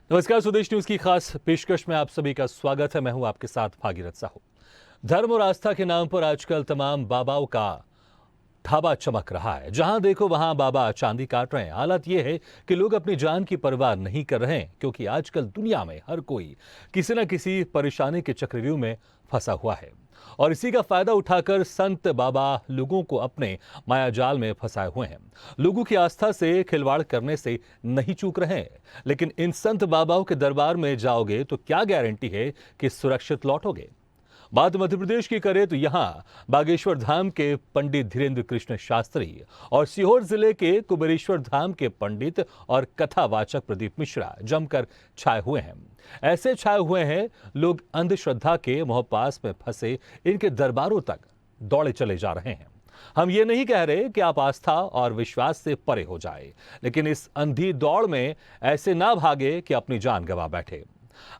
नमस्कार, स्वदेश न्यूज की खास पेशकश में आप सभी का स्वागत है। मैं हूं आपके साथ भागीरथ साहू। धर्म और आस्था के नाम पर आजकल तमाम बाबाओं का ढाबा चमक रहा है। जहां देखो वहां बाबा चांदी काट रहे हैं। हालत यह है कि लोग अपनी जान की परवाह नहीं कर रहे हैं, क्योंकि आजकल दुनिया में हर कोई किसी न किसी परेशानी के चक्रव्यूह में फंसा हुआ है और इसी का फायदा उठाकर संत बाबा लोगों को अपने मायाजाल में फंसाए हुए हैं। लोगों की आस्था से खिलवाड़ करने से नहीं चूक रहे हैं, लेकिन इन संत बाबाओं के दरबार में जाओगे तो क्या गारंटी है कि सुरक्षित लौटोगे। बात मध्य प्रदेश की करें तो यहां बागेश्वर धाम के पंडित धीरेन्द्र कृष्ण शास्त्री और सीहोर जिले के कुबेरेश्वर धाम के पंडित और कथावाचक प्रदीप मिश्रा जमकर छाए हुए हैं। ऐसे छाए हुए हैं लोग अंधश्रद्धा के मोहपास में फंसे इनके दरबारों तक दौड़े चले जा रहे हैं। हम ये नहीं कह रहे कि आप आस्था और विश्वास से परे हो जाए, लेकिन इस अंधी दौड़ में ऐसे ना भागे कि अपनी जान गंवा बैठे।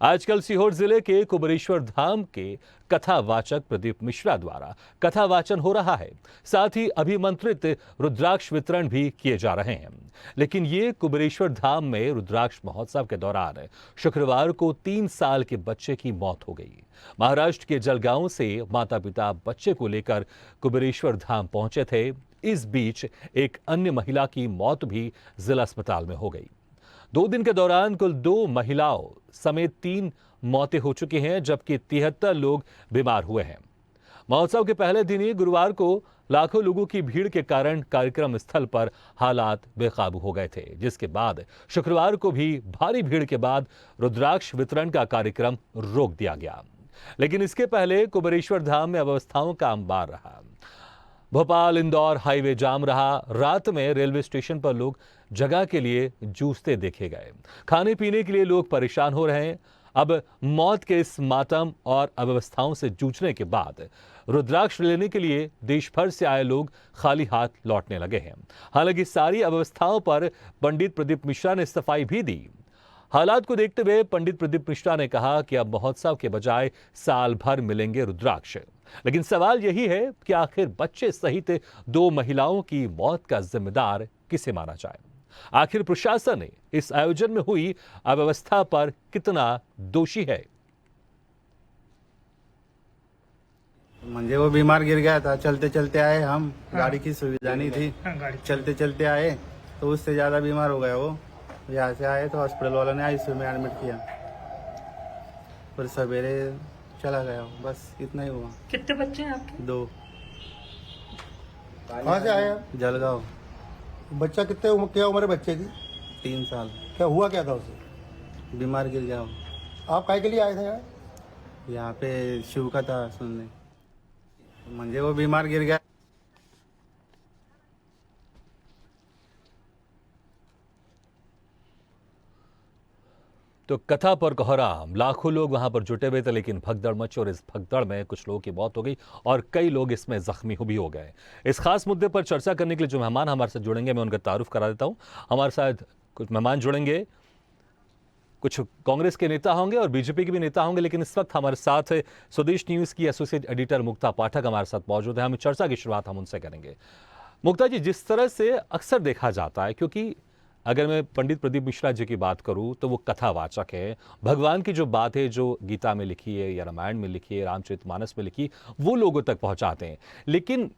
आजकल सीहोर जिले के कुबेरेश्वर धाम के कथावाचक प्रदीप मिश्रा द्वारा कथा वाचन हो रहा है। साथ ही अभिमंत्रित रुद्राक्ष वितरण भी किए जा रहे हैं। लेकिन ये कुबेरेश्वर धाम में रुद्राक्ष महोत्सव के दौरान शुक्रवार को 3 साल के बच्चे की मौत हो गई। महाराष्ट्र के जलगांव से माता पिता बच्चे को लेकर कुबेरेश्वर धाम पहुंचे थे। इस बीच एक अन्य महिला की मौत भी जिला अस्पताल में हो गई। 2 दिन के दौरान कुल 2 महिलाओं समेत 3 मौतें हो चुकी हैं, जबकि 73 लोग बीमार हुए हैं। महोत्सव के पहले दिन ही गुरुवार को लाखों लोगों की भीड़ के कारण कार्यक्रम स्थल पर हालात बेकाबू हो गए थे, जिसके बाद शुक्रवार को भी भारी भीड़ के बाद रुद्राक्ष वितरण का कार्यक्रम रोक दिया गया। लेकिन इसके पहले कुबेरेश्वर धाम में अव्यवस्थाओं का अंबार रहा। भोपाल इंदौर हाईवे जाम रहा। रात में रेलवे स्टेशन पर लोग जगह के लिए जूझते देखे गए। खाने पीने के लिए लोग परेशान हो रहे हैं। अब मौत के इस मातम और अव्यवस्थाओं से जूझने के बाद रुद्राक्ष लेने के लिए देश भर से आए लोग खाली हाथ लौटने लगे हैं। हालांकि सारी अव्यवस्थाओं पर पंडित प्रदीप मिश्रा ने सफाई भी दी। हालात को देखते हुए पंडित प्रदीप मिश्रा ने कहा कि अब महोत्सव के बजाय साल भर मिलेंगे रुद्राक्ष। लेकिन सवाल यही है कि आखिर बच्चे सहित 2 महिलाओं की मौत का जिम्मेदार किसे माना जाए। आखिर प्रशासन ने इस आयोजन में हुई अव्यवस्था पर कितना दोषी है। मुझे वो बीमार गिर गया था, चलते चलते आए हम। गाड़ी की सुविधा नहीं थी, चलते चलते आए तो उससे ज्यादा बीमार हो गया वो। यहाँ से आए तो हॉस्पिटल वालों ने आईसीयू में एडमिट किया, फिर सवेरे चला गया। बस इतना ही हुआ। कितने बच्चे हैं आपके? 2। कहाँ से आए आप? जलगांव। बच्चा कितने क्या उम्र है बच्चे की? 3 साल। क्या हुआ क्या था उसे? बीमार गिर गया वो। आप काय के लिए आए थे यहाँ? यहाँ पे शिव का था सुनने। मुझे वो बीमार गिर गया। तो कथा पर कोहराम, लाखों लोग वहां पर जुटे हुए थे, लेकिन भगदड़ मची और इस भगदड़ में कुछ लोगों की मौत हो गई और कई लोग इसमें जख्मी भी हो गए। इस खास मुद्दे पर चर्चा करने के लिए जो मेहमान हमारे साथ जुड़ेंगे, मैं उनका तारुफ करा देता हूं। हमारे साथ कुछ मेहमान जुड़ेंगे, कुछ कांग्रेस के नेता होंगे और बीजेपी के भी नेता होंगे, लेकिन इस वक्त हमारे साथ स्वदेश न्यूज की एसोसिएट एडिटर मुक्ता पाठक हमारे साथ मौजूद है। हम चर्चा की शुरुआत हम उनसे करेंगे। मुक्ता जी, जिस तरह से अक्सर देखा जाता है, क्योंकि अगर मैं पंडित प्रदीप मिश्रा जी की बात करूं तो वो कथावाचक है। भगवान की जो बात है, जो गीता में लिखी है या रामायण में लिखी है, रामचरितमानस में लिखी, वो लोगों तक पहुंचाते हैं। लेकिन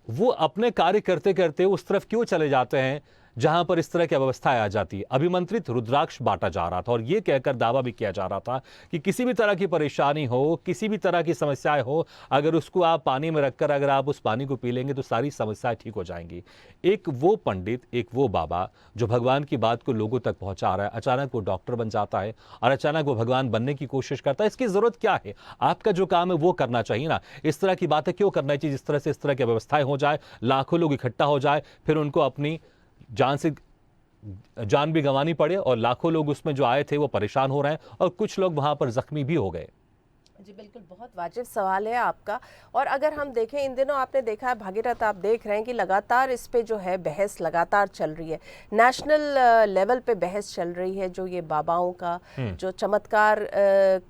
वो अपने कार्य करते करते उस तरफ क्यों चले जाते हैं जहां पर इस तरह की अव्यवस्थाएं आ जाती है। अभिमंत्रित रुद्राक्ष बांटा जा रहा था और यह कहकर दावा भी किया जा रहा था कि किसी भी तरह की परेशानी हो, किसी भी तरह की समस्याएं हो, अगर उसको आप पानी में रखकर अगर आप उस पानी को पी लेंगे तो सारी समस्याएं ठीक हो जाएंगी। एक वो पंडित, एक वो बाबा जो भगवान की बात को लोगों तक पहुंचा रहा है, अचानक वो डॉक्टर बन जाता है और अचानक वो भगवान बनने की कोशिश करता है। इसकी जरूरत क्या है? आपका जो काम है वो करना चाहिए ना। इस तरह की बातें क्यों करना चाहिए जिस तरह से इस तरह की व्यवस्थाएं हो जाए, लाखों लोग इकट्ठा हो जाए, फिर उनको अपनी जान भी गंवानी पड़े और लाखों लोग उसमें जो आए थे वो परेशान हो रहे हैं और कुछ लोग वहां पर जख्मी भी हो गए। जी बिल्कुल, बहुत वाजिब सवाल है आपका। और अगर हम देखें, इन दिनों आपने देखा है भागीरथ, आप देख रहे हैं कि लगातार इस पे जो है बहस लगातार चल रही है, नेशनल लेवल पे बहस चल रही है। जो ये बाबाओं का जो चमत्कार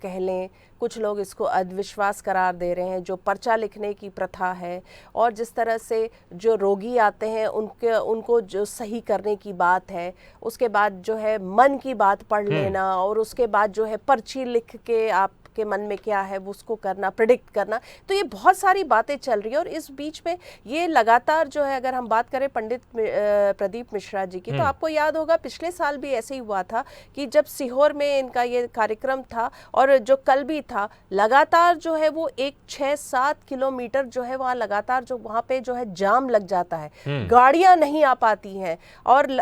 कह लें, कुछ लोग इसको अंधविश्वास करार दे रहे हैं, जो पर्चा लिखने की प्रथा है, और जिस तरह से जो रोगी आते हैं उनको जो सही करने की बात है, उसके बाद जो है मन की बात पढ़ लेना, और उसके बाद जो है पर्ची लिख के आप के मन में क्या है वो उसको करना, प्रिडिक्ट करना। तो ये बहुत सारी बातें चल रही है, और इस बीच में ये लगातार जो है, अगर हम बात करें पंडित प्रदीप मिश्रा जी की, तो आपको याद होगा पिछले साल भी ऐसे ही हुआ था कि जब सीहोर में इनका ये कार्यक्रम था, और जो कल भी था, लगातार जो है वो 6-7 किलोमीटर जो है वहाँ लगातार जो वहाँ पे जो है जाम लग जाता है, गाड़ियाँ नहीं आ पाती हैं, और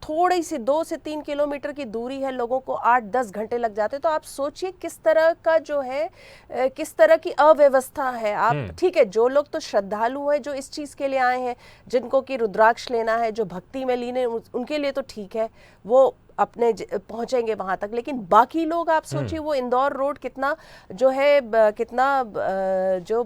थोड़ी सी 2 से 3 किलोमीटर की दूरी है, लोगों को 8-10 घंटे लग जाते हैं। तो आप सोचिए किस तरह का जो है, किस तरह की अव्यवस्था है। आप ठीक है, जो लोग तो श्रद्धालु हैं, जो इस चीज के लिए आए हैं, जिनको कि रुद्राक्ष लेना है, जो भक्ति में लीन है, उनके लिए तो ठीक है, वो अपने पहुंचेंगे वहां तक। लेकिन बाकी लोग, आप सोचिए वो इंदौर रोड कितना जो है कितना जो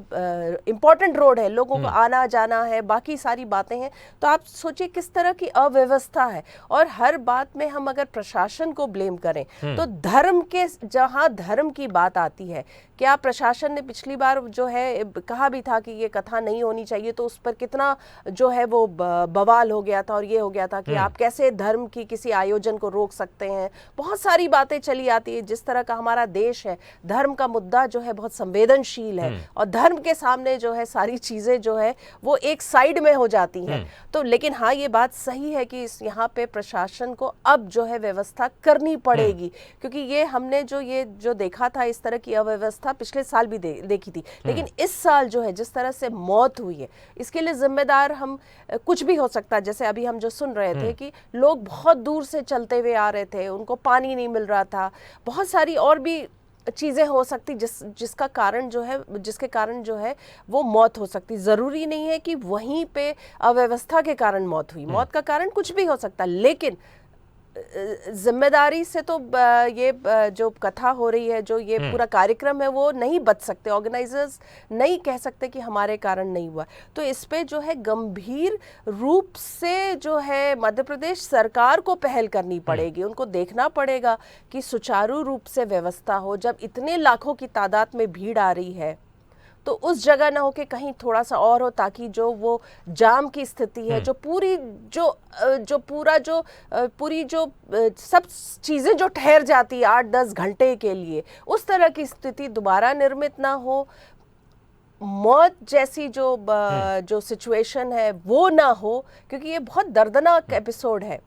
इम्पोर्टेंट रोड है, लोगों को आना जाना है, बाकी सारी बातें हैं। तो आप सोचिए किस तरह की अव्यवस्था है। और हर बात में हम अगर प्रशासन को ब्लेम करें, तो धर्म के, जहां धर्म की बात आती है, क्या प्रशासन ने पिछली बार जो है कहा भी था कि ये कथा नहीं होनी चाहिए, तो उस पर कितना जो है वो बवाल हो गया था, और ये हो गया था कि आप कैसे धर्म की किसी आयोजन को रोक सकते हैं। बहुत सारी बातें चली आती है। जिस तरह का हमारा देश है, धर्म का मुद्दा जो है बहुत संवेदनशील है, और धर्म के सामने जो है सारी चीजें जो है वो एक साइड में हो जाती हैं। तो लेकिन हाँ, ये बात सही है कि इस यहाँ पे प्रशासन को अब जो है व्यवस्था करनी पड़ेगी, क्योंकि ये हमने जो देखा था, इस तरह की अव्यवस्था पिछले साल भी देखी थी। लेकिन इस साल जो है जिस तरह से मौत हुई है, इसके लिए जिम्मेदार हम कुछ भी हो सकता है। जैसे अभी हम जो सुन रहे थे कि लोग बहुत दूर से चलते हुए आ रहे थे, उनको पानी नहीं मिल रहा था, बहुत सारी और भी चीजें हो सकती जिसके कारण जो है वो मौत हो सकती। जरूरी नहीं है कि वहीं पे अव्यवस्था के कारण मौत हुई, मौत का कारण कुछ भी हो सकता, लेकिन जिम्मेदारी से तो ये जो कथा हो रही है, जो ये पूरा कार्यक्रम है, वो नहीं बच सकते। ऑर्गेनाइजर्स नहीं कह सकते कि हमारे कारण नहीं हुआ। तो इस पे जो है गंभीर रूप से जो है मध्य प्रदेश सरकार को पहल करनी पड़ेगी। उनको देखना पड़ेगा कि सुचारू रूप से व्यवस्था हो। जब इतने लाखों की तादाद में भीड़ आ रही है, तो उस जगह ना हो कि कहीं थोड़ा सा और हो, ताकि जो वो जाम की स्थिति है, जो पूरी सब चीज़ें जो ठहर जाती है 8-10 घंटे के लिए, उस तरह की स्थिति दोबारा निर्मित ना हो। मौत जैसी जो सिचुएशन है वो ना हो, क्योंकि ये बहुत दर्दनाक एपिसोड है।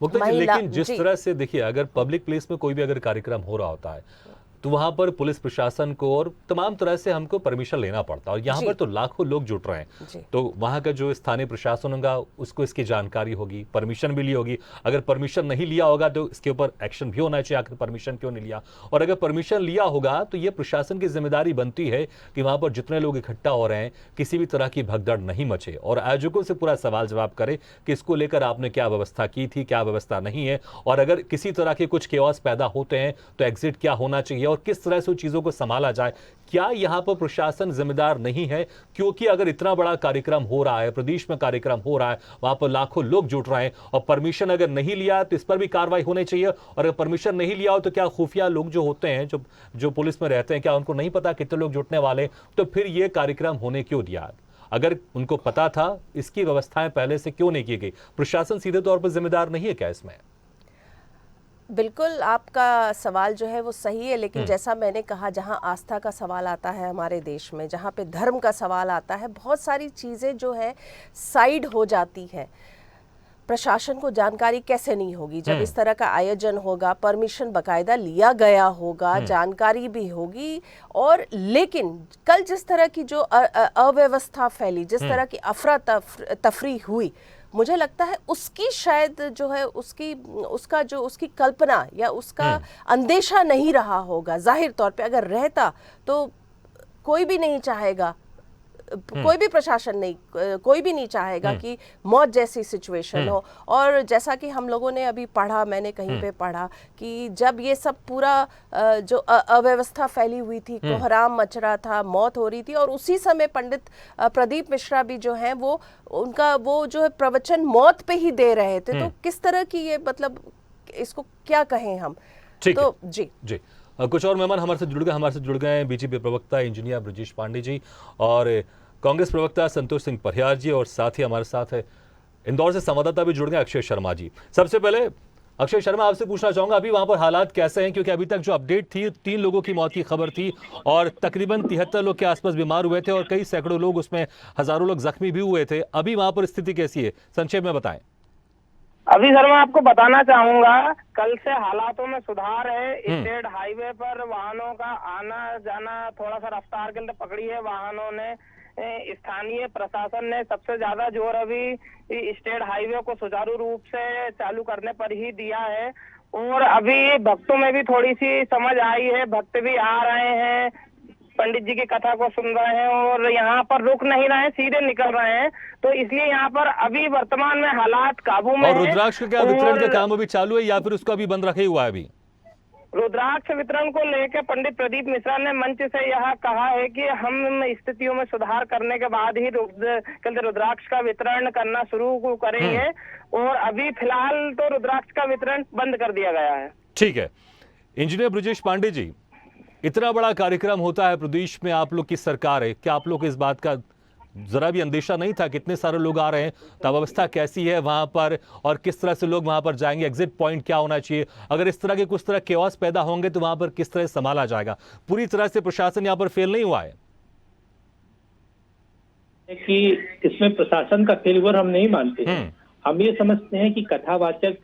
मुक्ता जी, लेकिन जिस तरह से देखिए, अगर पब्लिक प्लेस में कोई भी अगर कार्यक्रम हो रहा होता है, तो वहां पर पुलिस प्रशासन को और तमाम तरह से हमको परमिशन लेना पड़ता है, और यहाँ पर तो लाखों लोग जुट रहे हैं। तो वहां का जो स्थानीय प्रशासन होगा, उसको इसकी जानकारी होगी, परमिशन भी ली होगी। अगर परमिशन नहीं लिया होगा तो इसके ऊपर एक्शन भी होना चाहिए, आखिर परमिशन क्यों नहीं लिया। और अगर परमिशन लिया होगा तो ये प्रशासन की जिम्मेदारी बनती है कि वहां पर जितने लोग इकट्ठा हो रहे हैं, किसी भी तरह की भगदड़ नहीं मचे, और आयोजकों से पूरा सवाल जवाब करे कि इसको लेकर आपने क्या व्यवस्था की थी, क्या व्यवस्था नहीं है, और अगर किसी तरह के कुछ केओस पैदा होते हैं तो एग्जिट क्या होना चाहिए, और किस तरह से चीजों को संभाला जाए। क्या यहां पर प्रशासन जिम्मेदार नहीं है? क्योंकि अगर इतना बड़ा कार्यक्रम हो रहा है, प्रदेश में कार्यक्रम हो रहा है, वहां पर लाखों लोग जुट रहे हैं, और परमिशन अगर नहीं लिया तो इस पर भी कार्रवाई होनी चाहिए। और अगर परमिशन नहीं लिया हो तो क्या खुफिया लोग जो होते हैं, जो पुलिस में रहते हैं, क्या उनको नहीं पता कितने लोग जुटने वाले? तो फिर यह कार्यक्रम होने क्यों दिया? अगर उनको पता था, इसकी व्यवस्थाएं पहले से क्यों नहीं की गई? प्रशासन सीधे तौर पर जिम्मेदार नहीं है क्या इसमें? बिल्कुल, आपका सवाल जो है वो सही है, लेकिन जैसा मैंने कहा, जहां आस्था का सवाल आता है हमारे देश में, जहां पे धर्म का सवाल आता है, बहुत सारी चीज़ें जो है साइड हो जाती है। प्रशासन को जानकारी कैसे नहीं होगी? जब इस तरह का आयोजन होगा, परमिशन बकायदा लिया गया होगा, जानकारी भी होगी। और लेकिन कल जिस तरह की जो अव्यवस्था फैली, जिस तरह की अफरा तफरी हुई, मुझे लगता है उसकी शायद जो है उसकी कल्पना या उसका अंदेशा नहीं रहा होगा। जाहिर तौर पे अगर रहता तो कोई भी नहीं चाहेगा कोई भी प्रशासन नहीं, कोई भी नहीं चाहेगा कि मौत जैसी सिचुएशन हो। और जैसा कि हम लोगों ने अभी पढ़ा, मैंने कहीं पे पढ़ा कि जब ये सब पूरा जो अव्यवस्था फैली हुई थी, कोहराम मच रहा था, मौत हो रही थी, और उसी समय पंडित प्रदीप मिश्रा भी जो हैं वो उनका वो जो है प्रवचन मौत पे ही दे रहे थे। तो किस तरह की ये मतलब इसको क्या कहें हम? ठीक तो है। जी जी कुछ और मेहमान हमारे साथ जुड़ गए हैं बीजेपी प्रवक्ता इंजीनियर ब्रजेश पांडे जी और कांग्रेस प्रवक्ता संतोष सिंह परिहार जी, और साथ ही हमारे साथ है इंदौर से संवाददाता भी जुड़ गए अक्षय शर्मा जी। सबसे पहले अक्षय शर्मा, आपसे पूछना चाहूंगा अभी वहां पर हालात कैसे हैं, क्योंकि अभी तक जो अपडेट थी 3 लोगों की मौत की खबर थी और तकरीबन 73 लोग के आसपास बीमार हुए थे और कई सैकड़ों लोग, उसमें हजारों लोग जख्मी भी हुए थे। अभी वहां पर स्थिति कैसी है, संक्षेप में बताएं। अभी सर मैं आपको बताना चाहूंगा, कल से हालातों में सुधार है। स्टेट हाईवे पर वाहनों का आना जाना थोड़ा सा रफ्तार के लिए पकड़ी है वाहनों ने। स्थानीय प्रशासन ने सबसे ज्यादा जोर अभी स्टेट हाईवे को सुचारू रूप से चालू करने पर ही दिया है। और अभी भक्तों में भी थोड़ी सी समझ आई है, भक्त भी आ रहे हैं, पंडित जी की कथा को सुन रहे हैं और यहाँ पर रुक नहीं रहे हैं, सीधे निकल रहे हैं। तो इसलिए यहाँ पर अभी वर्तमान में हालात काबू में और है। रुद्राक्ष का क्या वितरण का काम अभी चालू है या फिर उसको अभी बंद रखे हुआ है? अभी रुद्राक्ष वितरण को लेकर पंडित प्रदीप मिश्रा ने मंच से यह कहा है कि हम स्थितियों में सुधार करने के बाद ही कल रुद्राक्ष का वितरण करना शुरू करेंगे। और अभी फिलहाल तो रुद्राक्ष का वितरण बंद कर दिया गया है। ठीक है। इंजीनियर ब्रजेश पांडे जी, इतना बड़ा कार्यक्रम होता है प्रदेश में, आप लोग की सरकार है, क्या आप लोग को इस बात का जरा भी अंदेशा नहीं था? कितने सारे लोग आ रहे हैं, तब अवस्था कैसी है वहां पर और किस तरह से लोग वहां पर जाएंगे, एग्जिट पॉइंट क्या होना चाहिए? अगर इस तरह के कुछ तरह केओस पैदा होंगे तो वहां पर किस तरह संभाला जाएगा? पूरी तरह से प्रशासन यहां पर फेल नहीं हुआ है कि इसमें प्रशासन का फेलियर हम नहीं मानते हैं। हम ये समझते हैं कि कथावाचक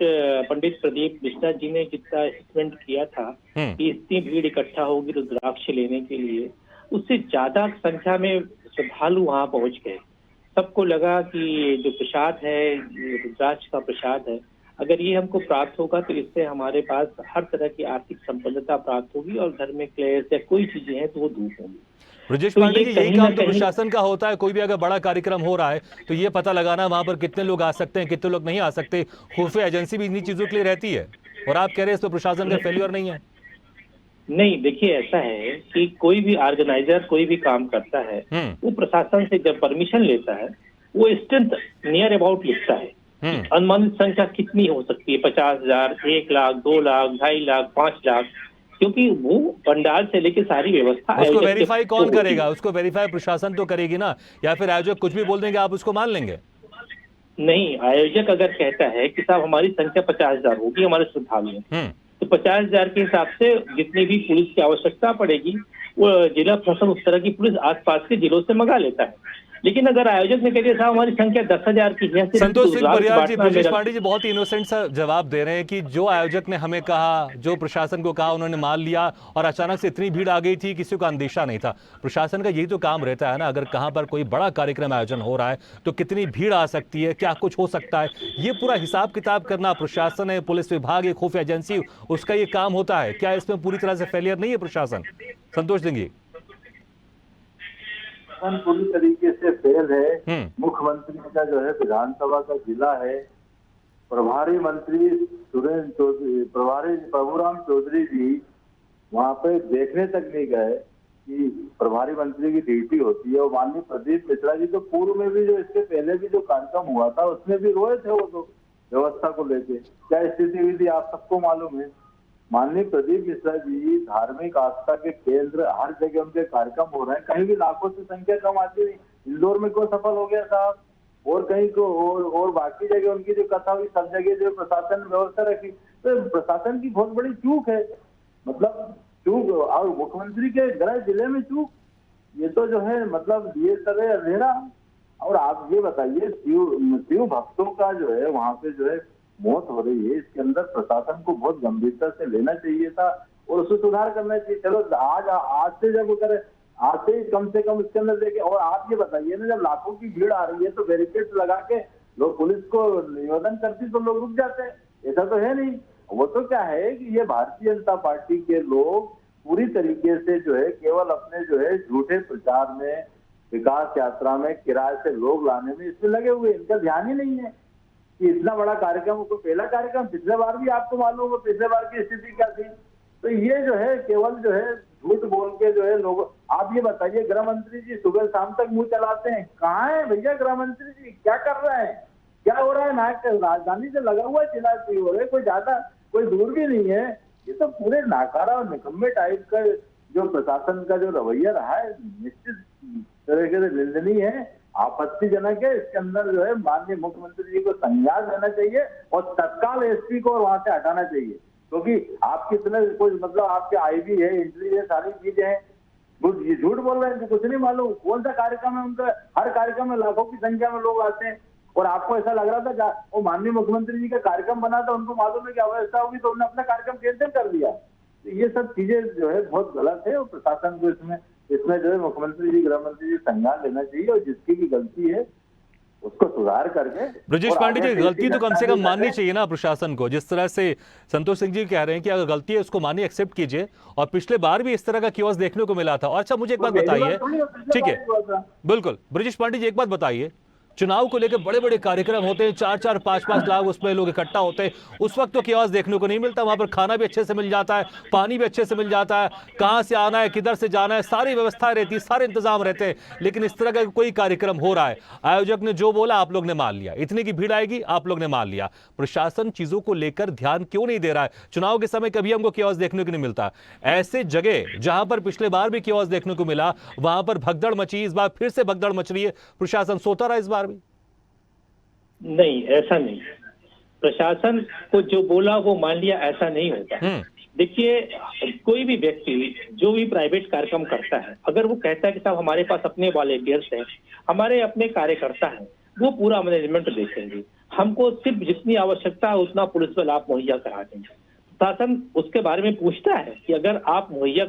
पंडित प्रदीप मिश्रा जी ने जितना स्टेटमेंट किया था कि इतनी भीड़ इकट्ठा होगी रुद्राक्ष लेने के लिए, उससे ज्यादा संख्या में श्रद्धालु वहां पहुंच गए। सबको लगा कि जो प्रसाद है, रुद्राक्ष का प्रसाद है, अगर ये हमको प्राप्त होगा तो इससे हमारे पास हर तरह की आर्थिक संपन्नता प्राप्त होगी और घर में क्लेश या कोई चीजें हैं तो वो दूर होंगी। ब्रजेश पांडे जी, यही काम तो प्रशासन का होता है। कोई भी अगर बड़ा कार्यक्रम हो रहा है तो ये पता लगाना वहां पर कितने लोग आ सकते हैं, कितने लोग नहीं आ सकते। खुफिया एजेंसी भी इन्हीं चीजों के लिए रहती है और आप कह रहे हैं इसमें प्रशासन का फेलियर नहीं है। नहीं, देखिए ऐसा है कि कोई भी ऑर्गेनाइजर कोई भी काम करता है वो प्रशासन से जब परमिशन लेता है वो स्ट्रेंथ नियर अबाउट लिखता है। अनुमानित संख्या कितनी हो सकती है, 50,000, 1 लाख, 2 लाख, 2.5 लाख, 5 लाख, क्योंकि वो पंडाल से लेके सारी व्यवस्था उसको वेरीफाई कौन करेगा? उसको वेरीफाई प्रशासन तो करेगी ना, या फिर आयोजक कुछ भी बोल देंगे आप उसको मान लेंगे? नहीं, आयोजक अगर कहता है कि साहब हमारी संख्या 50,000 होगी हमारे श्रद्धालु तो 50,000 के हिसाब से जितनी भी पुलिस की आवश्यकता पड़ेगी वो जिला प्रशासन उस तरह की पुलिस आसपास के जिलों से मंगा लेता है। लेकिन अगर आयोजक ने कह दिया साहब हमारी संख्या 10,000 की है, संतोष सिंह परिहार जी, ब्रजेश पांडे जी बहुत ही इनोसेंट सा जवाब दे रहे हैं कि जो आयोजक ने हमें कहा, जो प्रशासन को कहा, उन्होंने मान लिया और अचानक से इतनी भीड़ आ गई थी, किसी को अंदेशा नहीं था। प्रशासन का यही तो काम रहता है ना, अगर कहां पर कोई बड़ा कार्यक्रम आयोजन हो रहा है तो कितनी भीड़ आ सकती है, क्या कुछ हो सकता है, ये पूरा हिसाब किताब करना प्रशासन है, पुलिस विभाग है, खुफिया एजेंसी, उसका ये काम होता है। क्या इसमें पूरी तरह से फेलियर नहीं है प्रशासन? संतोष सिंह जी, पूरी तरीके से फेल है। मुख्यमंत्री का जो है विधानसभा का जिला है, प्रभारी मंत्री प्रभुराम चौधरी जी वहां पे देखने तक नहीं गए कि प्रभारी मंत्री की ड्यूटी होती है। और माननीय प्रदीप मिश्रा जी तो पूर्व में भी जो इसके पहले भी जो कार्यक्रम हुआ था उसमें भी रोए थे वो तो व्यवस्था को लेके। क्या स्थिति हुई थी आप सबको मालूम है। माननीय प्रदीप मिश्रा जी धार्मिक आस्था के केंद्र, हर जगह उनके कार्यक्रम हो रहे हैं, कहीं भी लाखों से संख्या कम आती नहीं। इंदौर में क्यों सफल हो गया साहब, और कहीं को और बाकी जगह उनकी जो कथा हुई सब जगह जो प्रशासन ने व्यवस्था रखी, तो प्रशासन की बहुत बड़ी चूक है। मतलब चूक, और मुख्यमंत्री के गृह जिले में चूक, ये तो जो है मतलब ये तरह अंधेरा। और आप ये बताइए शिव भक्तों का जो है वहां पे जो है मौत हो रही है, इसके अंदर प्रशासन को बहुत गंभीरता से लेना चाहिए था और उसको सुधार करना चाहिए। चलो आज से जब करे, आज से कम इसके अंदर देखे। और आप ये बताइए ना, जब लाखों की भीड़ आ रही है तो बैरिकेड लगा के लोग पुलिस को निवेदन करती तो लोग रुक जाते हैं, ऐसा तो है नहीं। वो तो क्या है कि ये भारतीय जनता पार्टी के लोग पूरी तरीके से जो है केवल अपने जो है झूठे प्रचार में विकास यात्रा में किराए से लोग लाने में इसमें लगे हुए, इनका ध्यान ही नहीं है कि इतना बड़ा कार्यक्रम, कोई पहला कार्यक्रम, पिछले बार भी आपको मालूम है पिछले बार की स्थिति क्या थी। तो ये जो है केवल जो है झूठ बोल के जो है लोग, आप ये बताइए गृह मंत्री जी सुबह शाम तक मुंह चलाते हैं, कहाँ है भैया गृह मंत्री जी, क्या कर रहे हैं, क्या हो रहा है? नाक राजधानी से लगा हुआ चिल्ला हो रहे, कोई ज्यादा कोई दूर भी नहीं है। ये तो पूरे नाकारा और निकम्मे टाइप का जो प्रशासन का जो रवैया रहा है निश्चित तरीके से निंदनीय है, आपत्तिजनक है। इसके अंदर जो है माननीय मुख्यमंत्री जी को संज्ञान लेना चाहिए और तत्काल एसपी को वहां से हटाना चाहिए, क्योंकि आप कितने कोई मतलब आपके आईबी है, एंट्री है, सारी चीजें हैं, ये झूठ बोल रहे हैं कि कुछ नहीं मालूम। कौन सा कार्यक्रम है उनका? हर कार्यक्रम में लाखों की संख्या में लोग आते हैं और आपको ऐसा लग रहा था वो माननीय मुख्यमंत्री जी का कार्यक्रम बना था, उनको मालूम है कि अवस्था होगी तो उन्होंने अपना कार्यक्रम कैंसिल कर दिया। तो ये सब चीजें जो है बहुत गलत है और प्रशासन को इसमें जो है मुख्यमंत्री जी, गृह मंत्री जी संज्ञान लेना चाहिए और जिसकी भी गलती है उसको सुधार करके। ब्रजेश पांडे जी, गलती तो कम से कम माननी चाहिए ना प्रशासन को। जिस तरह से संतोष सिंह जी कह रहे हैं कि अगर गलती है उसको मानिए, एक्सेप्ट कीजिए, और पिछले बार भी इस तरह का कियोस्क देखने को मिला था। और अच्छा मुझे एक बात बताइए, ठीक है बिल्कुल ब्रजेश पांडे जी, एक बात बताइए, चुनाव को लेकर बड़े बड़े कार्यक्रम होते हैं, 4-4, 5-5 लाख उसमें लोग इकट्ठा होते हैं, उस वक्त तो कियोस्क देखने को नहीं मिलता। वहां पर खाना भी अच्छे से मिल जाता है, पानी भी अच्छे से मिल जाता है, कहां से आना है, किधर से जाना है, सारी व्यवस्थाएं रहती है, सारे इंतजाम रहते हैं। लेकिन इस तरह का कोई कार्यक्रम हो रहा है, आयोजक ने जो बोला आप लोग ने मान लिया, इतनी की भीड़ आएगी आप लोग ने मान लिया। प्रशासन चीजों को लेकर ध्यान क्यों नहीं दे रहा है? चुनाव के समय कभी हमको कियोस्क देखने को नहीं मिलता। ऐसे जगह जहां पर पिछले बार भी कियोस्क देखने को मिला, वहां पर भगदड़ मची, इस बार फिर से भगदड़ मच रही है। प्रशासन सोता रहा इस बार भी? नहीं, ऐसा नहीं। प्रशासन को जो बोला वो मान लिया, ऐसा नहीं होता। देखिए, कोई भी व्यक्ति जो भी प्राइवेट कार्यक्रम करता है, अगर वो कहता है कि साहब हमारे पास अपने वॉलेंटियर्स हैं, हमारे अपने कार्यकर्ता हैं, वो पूरा मैनेजमेंट देखेंगे, हमको सिर्फ जितनी आवश्यकता है उतना पुलिस बल आप मुहैया करा देंगे। शासन उसके बारे में पूछता है कि अगर आप मुहैया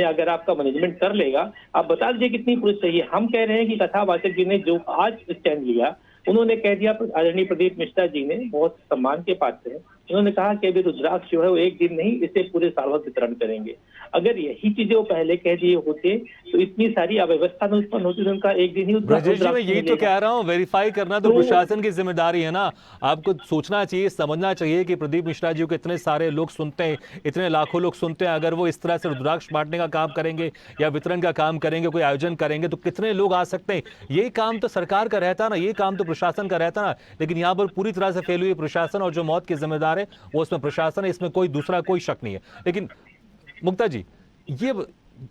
अगर आपका मैनेजमेंट कर लेगा, आप बता दीजिए कितनी पुलिस चाहिए। हम कह रहे हैं कि कथावाचक जी ने जो आज स्टैंड लिया, उन्होंने कह दिया, आदरणीय प्रदीप मिश्रा जी ने बहुत सम्मान के पात्र हैं, उन्होंने कहा कि अभी रुद्राक्ष जो है वो एक दिन नहीं, इसे पूरे साल भर वितरण करेंगे। अगर यही चीजें वो पहले कह दिए होते तो इतनी सारी अव्यवस्था न उत्पन्न होती, उनका एक दिन ही ब्रजेश जी, मैं यही तो कह रहा हूँ, वेरीफाई करना तो प्रशासन की जिम्मेदारी है ना। आपको सोचना चाहिए, समझना चाहिए कि प्रदीप मिश्रा जी को इतने सारे लोग सुनते हैं, इतने लाखों लोग सुनते हैं, अगर वो इस तरह से रुद्राक्ष बांटने का काम करेंगे या वितरण का काम करेंगे, कोई आयोजन करेंगे, तो कितने लोग आ सकते हैं? यही काम तो सरकार का रहता ना, ये काम तो प्रशासन का रहता ना। लेकिन यहाँ पर पूरी तरह से फेल हुई प्रशासन, और जो मौत की जिम्मेदार है वो उसमें प्रशासन है, इसमें कोई दूसरा कोई शक नहीं है। लेकिन मुक्ता जी, ये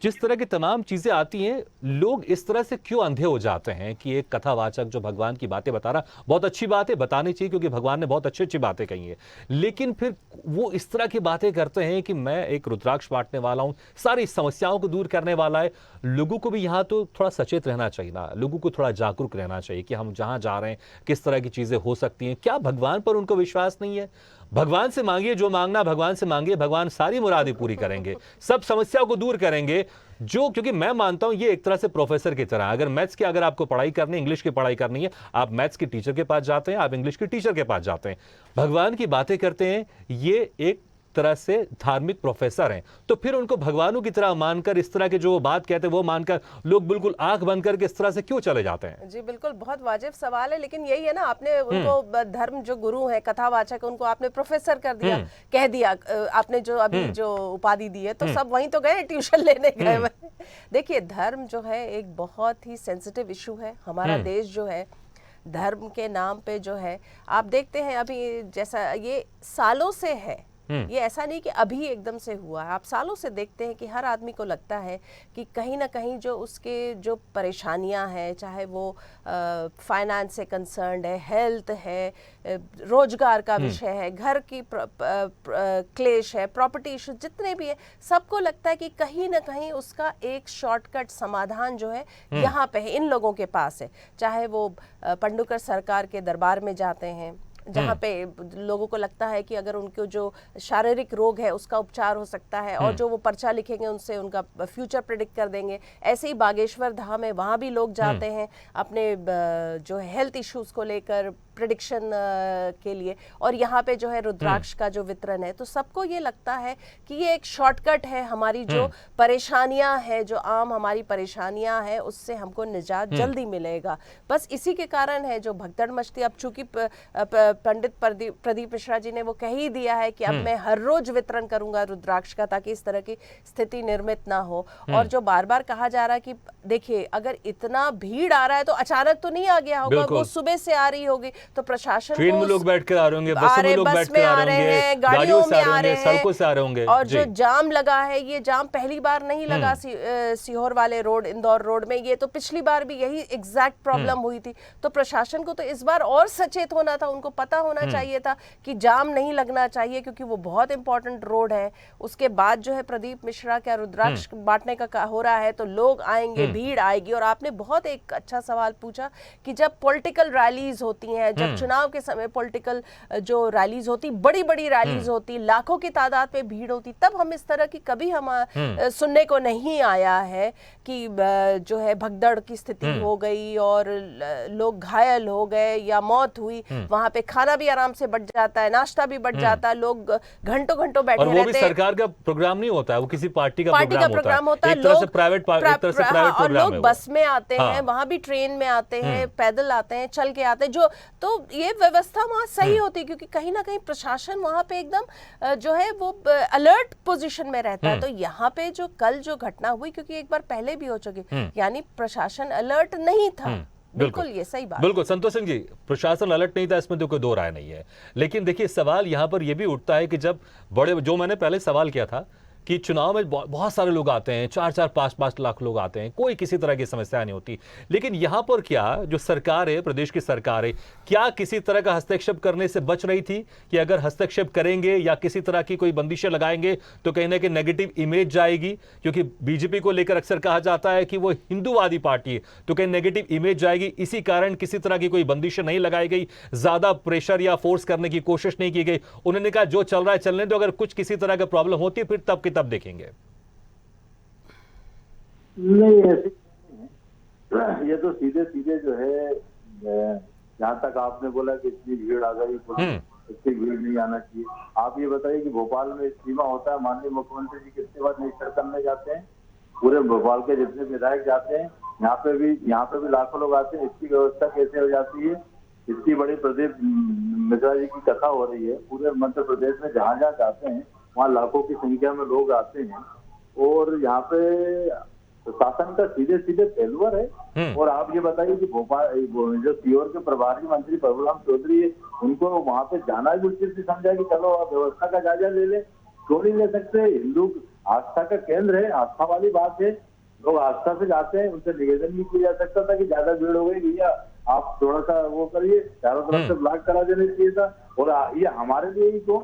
जिस तरह की तमाम चीजें आती हैं, लोग इस तरह से क्यों अंधे हो जाते हैं कि एक कथावाचक जो भगवान की बातें बता रहा, बहुत अच्छी बात है, बतानी चाहिए क्योंकि भगवान ने बहुत अच्छी अच्छी बातें कही हैं, लेकिन फिर वो इस तरह की बातें करते हैं कि मैं एक रुद्राक्ष बांटने वाला हूं, सारी समस्याओं को दूर करने वाला है। लोगों को भी यहाँ तो थोड़ा सचेत रहना चाहिए ना, लोगों को थोड़ा जागरूक रहना चाहिए कि हम जहां जा रहे हैं किस तरह की चीजें हो सकती हैं। क्या भगवान पर उनको विश्वास नहीं है? भगवान से मांगिए, जो मांगना भगवान से मांगिए, भगवान सारी मुरादें पूरी करेंगे, सब समस्याओं को दूर करेंगे। जो क्योंकि मैं मानता हूं ये एक तरह से प्रोफेसर की तरह, अगर मैथ्स की अगर आपको पढ़ाई करनी है, इंग्लिश की पढ़ाई करनी है, आप मैथ्स के टीचर के पास जाते हैं, आप इंग्लिश के टीचर के पास जाते हैं, भगवान की बातें करते हैं, ये एक तरह से धार्मिक प्रोफेसर हैं। तो फिर उनको भगवानों की तरह मानकर, इस तरह के जो बात कहते हैं वो मानकर लोग बिल्कुल आंख बंद करके इस तरह से क्यों चले जाते हैं? जी बिल्कुल, बहुत वाजिब सवाल है, लेकिन यही है ना, आपने उनको धर्म जो गुरु है, कथावाचक, उनको आपने प्रोफेसर कर दिया, कह दिया, आपने जो अभी जो उपाधि दी है, तो सब वहीं तो गए, ट्यूशन लेने गए। देखिए, धर्म जो है एक बहुत ही सेंसिटिव इशू है। हमारा देश जो है धर्म के नाम पे जो है, आप देखते हैं अभी जैसा ये सालों से है, ये ऐसा नहीं कि अभी एकदम से हुआ है। आप सालों से देखते हैं कि हर आदमी को लगता है कि कहीं ना कहीं जो उसके जो परेशानियां हैं, चाहे वो फाइनेंस से कंसर्न्ड है, हेल्थ है, रोजगार का विषय है, घर की क्लेश है, प्रॉपर्टी इशू जितने भी है, सबको लगता है कि कहीं ना कहीं उसका एक शॉर्टकट समाधान जो है यहाँ पे है, इन लोगों के पास है। चाहे वो पंडुकर सरकार के दरबार में जाते हैं, जहाँ पे लोगों को लगता है कि अगर उनको जो शारीरिक रोग है उसका उपचार हो सकता है, और जो वो पर्चा लिखेंगे उनसे उनका फ्यूचर प्रेडिक्ट कर देंगे। ऐसे ही बागेश्वर धाम है, वहाँ भी लोग जाते हैं अपने जो हेल्थ इश्यूज को लेकर, प्रेडिक्शन के लिए, और यहाँ पे जो है रुद्राक्ष का जो वितरण है, तो सबको ये लगता है कि ये एक शॉर्टकट है, हमारी जो परेशानियां हैं, जो आम हमारी परेशानियां हैं, उससे हमको निजात जल्दी मिलेगा। बस इसी के कारण है जो भगदड़ मचती। अब चूंकि पंडित प्रदीप मिश्रा जी ने वो कह ही दिया है कि अब मैं हर रोज वितरण करूंगा रुद्राक्ष का, ताकि इस तरह की स्थिति निर्मित ना हो। और जो बार बार कहा जा रहा है कि देखिए अगर इतना भीड़ आ रहा है तो अचानक तो नहीं आ गया होगा, वो सुबह से आ रही होगी, तो प्रशासन ट्रेन में लोग बैठ कर आ रहे होंगे, बस में लोग बैठ कर आ रहे हैं, गाड़ियों में आ रहे हैं, सड़कों से आ रहे होंगे। और जो जाम लगा है, ये जाम पहली बार नहीं लगा सीहोर वाले रोड, इंदौर रोड में, ये तो पिछली बार भी यही एग्जैक्ट प्रॉब्लम हुई थी। तो प्रशासन को तो इस बार और सचेत होना था, उनको पता होना चाहिए था कि जाम नहीं लगना चाहिए, क्योंकि वो बहुत इंपॉर्टेंट रोड है। उसके बाद जो है प्रदीप मिश्रा का रुद्राक्ष बांटने का हो रहा है, तो लोग आएंगे, भीड़ आएगी। और आपने बहुत एक अच्छा सवाल पूछा कि जब पॉलिटिकल रैलीज होती हैं, जब चुनाव के समय पॉलिटिकल जो रैलीज होती, बड़ी बड़ी रैलीज होती, लाखों की तादाद में भीड़ होती, तब हम इस तरह की कभी हम सुनने को नहीं आया है कि जो है भगदड़ की स्थिति हो गई और लोग घायल हो गए या मौत हुई। वहां पे खाना भी आराम से बच जाता है, नाश्ता भी बच जाता है, लोग घंटों घंटों बैठे रहते हैं। और वो भी सरकार का प्रोग्राम नहीं होता है, वो किसी पार्टी का प्रोग्राम होता है, एक तरह से प्राइवेट प्रोग्राम। और लोग बस में आते हैं, वहां भी ट्रेन में आते हैं, पैदल आते हैं, चल के आते हैं, जो तो ये व्यवस्था वहां सही होती है, क्योंकि कहीं ना कहीं प्रशासन वहां पे एकदम जो है वो अलर्ट पोजीशन में रहता है। तो यहाँ पे जो कल जो घटना हुई, क्योंकि एक बार पहले भी हो चुकी, यानी प्रशासन अलर्ट नहीं था। बिल्कुल ये सही बात। बिल्कुल संतोष सिंह जी, प्रशासन अलर्ट नहीं था, इसमें तो कोई दो राय नहीं है। लेकिन देखिए सवाल यहां पर यह भी उठता है कि जब बड़े, जो मैंने पहले सवाल किया था कि चुनाव में बहुत सारे लोग आते हैं, 4-4, 5-5 लाख लोग आते हैं, कोई किसी तरह की समस्या नहीं होती, लेकिन यहां पर क्या जो सरकार है, प्रदेश की सरकार है, क्या किसी तरह का हस्तक्षेप करने से बच रही थी कि अगर हस्तक्षेप करेंगे या किसी तरह की कोई बंदिशें लगाएंगे तो कहीं ना कहीं नेगेटिव इमेज जाएगी? क्योंकि बीजेपी को लेकर अक्सर कहा जाता है कि वो हिंदूवादी पार्टी है, तो कहीं नेगेटिव इमेज जाएगी, इसी कारण किसी तरह की कोई बंदिशें नहीं लगाई गई, ज्यादा प्रेशर या फोर्स करने की कोशिश नहीं की गई। उन्होंने कहा जो चल रहा है चलने दो, अगर कुछ किसी तरह का प्रॉब्लम होती है फिर तब देखेंगे। नहीं, ऐसे ये तो सीधे सीधे जो है, जहाँ तक आपने बोला कि इतनी भीड़ आ गई, इतनी भीड़ नहीं आना चाहिए। आप ये बताइए कि भोपाल में इज्तिमा होता है, माननीय मुख्यमंत्री जी कितने बार निरीक्षण करने जाते हैं, पूरे भोपाल के जितने विधायक जाते हैं, यहाँ पे भी लाखों लोग आते हैं। इसकी व्यवस्था कैसे हो जाती है? इतनी बड़ी प्रदीप मिश्रा जी की कथा हो रही है, पूरे मध्य प्रदेश में जहाँ जहाँ जाते हैं वहाँ लाखों की संख्या में लोग आते हैं, और यहाँ पे शासन का सीधे सीधे फेलुअर है। और आप ये बताइए कि भोपाल जो सीहोर के प्रभारी मंत्री प्रभुराम चौधरी है, उनको वहाँ पे जाना भी उचित नहीं समझा कि चलो आप व्यवस्था का जायजा ले ले। क्यों नहीं ले सकते? हिंदू आस्था का केंद्र है, आस्था वाली बात है, लोग आस्था से जाते हैं। उनसे निवेदन भी किया जा सकता था कि ज्यादा भीड़ हो गई भैया, आप थोड़ा सा वो करिए, चारों तरफ से ब्लॉक करा देना चाहिए था। और ये हमारे लिए ही क्यों?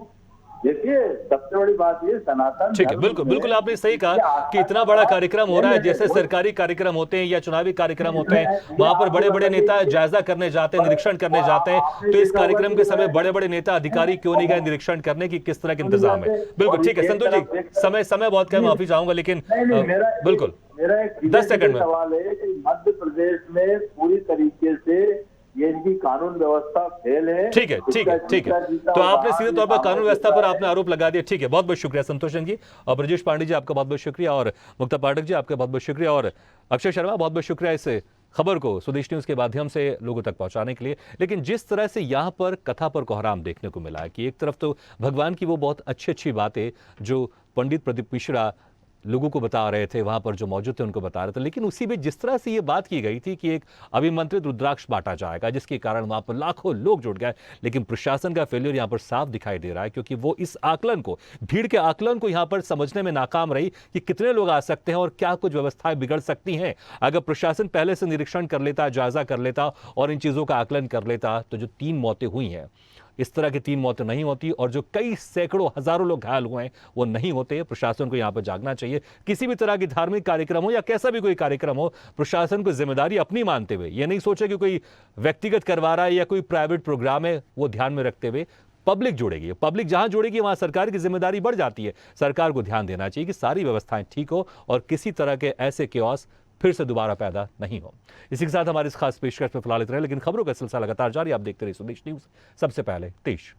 देखिए सबसे बड़ी बात ये सनातन, ठीक है, बिल्कुल आपने सही कहा कि इतना बड़ा कार्यक्रम हो रहा है, जैसे सरकारी कार्यक्रम होते हैं या चुनावी कार्यक्रम होते हैं, वहां पर बड़े बड़े नेता जायजा करने जाते हैं, निरीक्षण करने जाते हैं, तो इस कार्यक्रम के समय बड़े बड़े नेता अधिकारी क्यों नहीं गए निरीक्षण करने की, किस तरह के इंतजाम है? बिल्कुल ठीक है संतोष जी, समय बहुत कम, माफी चाहूंगा, लेकिन बिल्कुल मेरा एक 10 सेकंड में सवाल है कि मध्य प्रदेश में पूरी तरीके से ये इनकी कानून व्यवस्था फेल है। ठीक है तो आपने सीधे तौर पर कानून व्यवस्था पर आपने आरोप लगा दिया। ठीक है, बहुत बहुत शुक्रिया संतोष सिंह जी, और ब्रजेश पांडे जी आपका बहुत बहुत शुक्रिया, और मुक्ता पाठक जी आपका बहुत बहुत शुक्रिया, और अक्षय शर्मा बहुत बहुत शुक्रिया इस खबर को स्वदेश न्यूज के माध्यम से लोगों तक पहुंचाने के लिए। लेकिन जिस तरह से यहाँ पर कथा पर कोहराम देखने को मिला है कि एक तरफ तो भगवान की वो बहुत अच्छी बातें जो पंडित प्रदीप मिश्रा लोगों को बता रहे थे, वहां पर जो मौजूद थे उनको बता रहे थे, लेकिन उसी में जिस तरह से ये बात की गई थी कि एक अभिमंत्रित रुद्राक्ष बांटा जाएगा, जिसके कारण वहां पर लाखों लोग जुट गए, लेकिन प्रशासन का फेलियर यहां पर साफ दिखाई दे रहा है, क्योंकि वो इस आकलन को, भीड़ के आकलन को यहां पर समझने में नाकाम रही कि कितने लोग आ सकते हैं और क्या कुछ व्यवस्थाएं बिगड़ सकती हैं। अगर प्रशासन पहले से निरीक्षण कर लेता, जायजा कर लेता और इन चीजों का आकलन कर लेता, तो जो 3 मौतें हुई हैं, इस तरह की 3 मौतें नहीं होती, और जो कई सैकड़ों हजारों लोग घायल हुए हैं वो नहीं होते। प्रशासन को यहां पर जागना चाहिए। किसी भी तरह की धार्मिक कार्यक्रम हो या कैसा भी कोई कार्यक्रम हो, प्रशासन को जिम्मेदारी अपनी मानते हुए, यह नहीं सोचे कि कोई व्यक्तिगत करवा रहा है या कोई प्राइवेट प्रोग्राम है, वो ध्यान में रखते हुए पब्लिक जुड़ेगी। पब्लिक जहां जुड़ेगी वहां सरकार की जिम्मेदारी बढ़ जाती है। सरकार को ध्यान देना चाहिए कि सारी व्यवस्थाएं ठीक हो और किसी तरह के ऐसे केओस फिर से दोबारा पैदा नहीं हो। इसी के साथ हमारी इस खास पेशकश में फिलहाल इतना है, लेकिन खबरों का सिलसिला लगातार जारी। आप देखते रहिए स्वदेश न्यूज, सबसे पहले देश।